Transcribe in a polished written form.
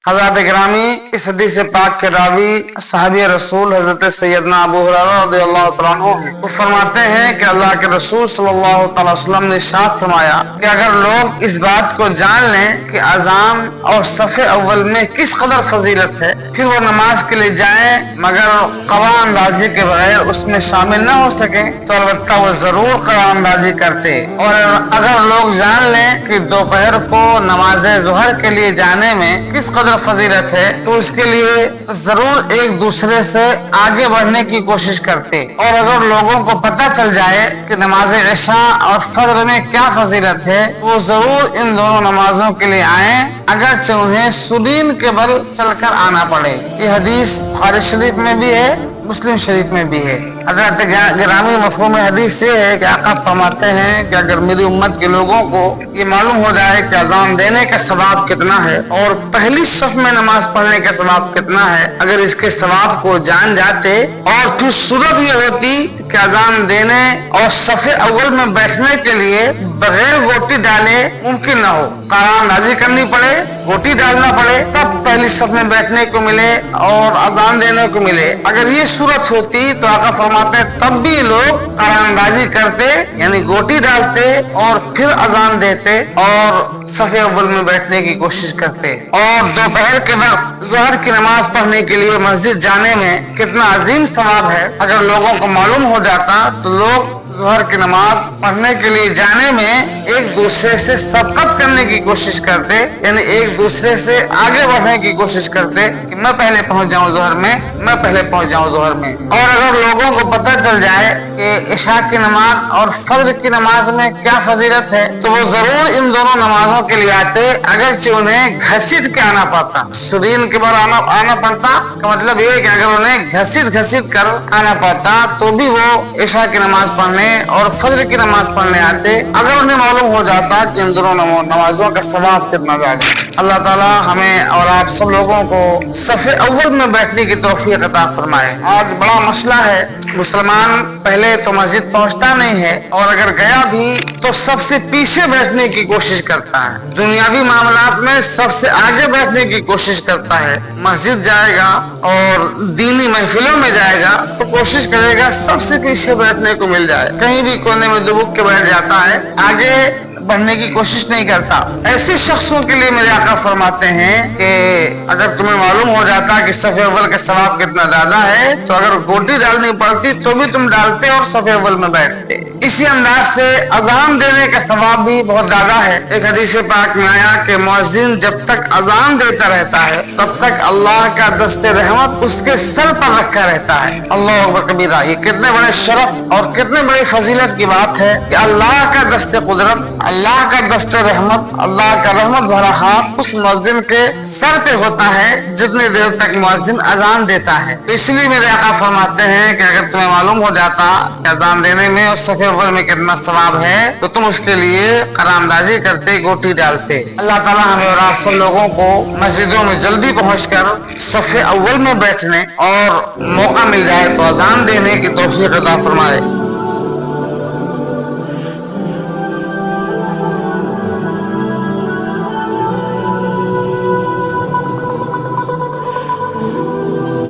हज़रत गिरामी इस हदीस पाक के रावी साहबी रसूल हज़रत सैयदना अबू हुरैरा रज़ियल्लाहु तआला अन्हु हैं। वो फरमाते हैं कि अल्लाह के रसूल सल्लल्लाहु अलैहि वसल्लम ने इरशाद फरमाया कि अगर लोग इस बात को जान लें कि अज़ान और सफ़े अव्वल में किस कदर फजीलत है, फिर वो नमाज के लिए जाएं मगर क़ज़ा अंदाज़ी के बगैर उसमें शामिल न हो सके तो अलबत्ता वो जरूर क़ज़ा अंदाज़ी करते। और अगर लोग जान लें कि दोपहर को नमाज ज़ोहर के लिए जाने में किस कदर फजीलत है तो उसके लिए जरूर एक दूसरे से आगे बढ़ने की कोशिश करते। और अगर लोगों को पता चल जाए कि नमाज इशा और फज्र में क्या फजीलत है वो जरूर इन दोनों नमाजों के लिए आए, अगरचे उन्हें सुदीन के बल चलकर आना पड़े। ये हदीस बुखारी शरीफ में भी है, मुस्लिम शरीफ में भी है। हज़रत गिरामी मफ़हूम हदीस से है कि आका फरमाते हैं कि अगर मेरी उम्मत के लोगों को ये मालूम हो जाए कि अज़ान देने का सवाब कितना है और पहली सफ में नमाज पढ़ने का सवाब कितना है, अगर इसके सवाब को जान जाते और फिर सूरत ये होती कि अज़ान देने और सफ़े अव्वल में बैठने के लिए बगैर गोटी डाले मुमकिन न हो, क़ज़ा अंदाज़ी करनी पड़े, गोटी डालना पड़े, तब पहली सफ में बैठने को मिले और अज़ान देने को मिले। अगर ये सूरत होती तो आका फरमाते तब भी लोग क़ज़ा अंदाज़ी करते, यानी गोटी डालते और फिर अज़ान देते और सफ़े अव्वल में बैठने की कोशिश करते। और दोपहर के वक्त ज़ोहर की नमाज पढ़ने के लिए मस्जिद जाने में कितना अजीम सवाब है, अगर लोगों को मालूम हो जाता तो लोग ज़ोहर की नमाज पढ़ने के लिए जाने में एक दूसरे से सबकत करने की कोशिश करते, यानी एक दूसरे से आगे बढ़ने की कोशिश करते कि मैं पहले पहुंच जाऊं ज़ोहर में, मैं पहले पहुंच जाऊं ज़ोहर में। और अगर लोगों को पता चल जाए कि इशा की नमाज और फज्र की नमाज में क्या फजीलत है तो वो जरूर इन दोनों नमाजों के लिए आते, अगरचे उन्हें घसीट के आना पड़ता। सुदीन के बाद आना पड़ता का मतलब ये कि अगर उन्हें घसीट कर आना पड़ता तो भी वो इशा की नमाज पढ़ने और फज्र की नमाज पढ़ने आते, अगर उन्हें मालूम हो जाता कि इन दोनों नमाजों का सवाब कितना ज्यादा। अल्लाह ताला हमें और आप सब लोगों को सफ़े अव्वल में बैठने की तौफीक अता फरमाए। आज बड़ा मसला है, मुसलमान पहले तो मस्जिद पहुंचता नहीं है और अगर गया भी तो सबसे पीछे बैठने की कोशिश करता है, दुनियावी मामलात में सबसे आगे बैठने की कोशिश करता है। मस्जिद जाएगा और दीनी महफिलों में जाएगा तो कोशिश करेगा सबसे पीछे बैठने को मिल जाए, कहीं भी कोने में दुबक के बैठ जाता है, आगे बढ़ने की कोशिश नहीं करता। ऐसे शख्सों के लिए मेरे आका फरमाते हैं कि अगर तुम्हें मालूम हो जाता कि सफ़े अव्वल का सवाब कितना ज्यादा है तो अगर गोटी डालनी पड़ती तो भी तुम डालते और सफ़े अव्वल में बैठते। इसी अंदाज से अज़ान देने का सवाब भी बहुत ज्यादा है। एक हदीस पाक में आया कि मुअज्जिन जब तक अज़ान देता रहता है तब तक अल्लाह का दस्ते रहमत उसके सर पर रखा रहता है। अल्लाह अकबर कबीरा। ये कितने बड़े शरफ और कितने बड़ी फजीलत की बात है कि अल्लाह का दस्ते कुदरत, अल्लाह का दस्ते रहमत, अल्लाह का रहमत भरा हाथ उस मुअज्जिन के सर पे होता है जितनी देर तक मुअज्जिन अज़ान देता है। तो इसलिए मेरे आका फरमाते हैं कि अगर तुम्हें मालूम हो जाता कि अज़ान देने में और सफ़े अव्वल में कितना सवाब है तो तुम उसके लिए क़रामदाजी करते, गोटी डालते। अल्लाह ताला हमें और आप सब लोगों को मस्जिदों में जल्दी पहुंचकर सफ़े अव्वल में बैठने और मौका मिल जाए तो अज़ान देने की तौफीक अता फरमाए।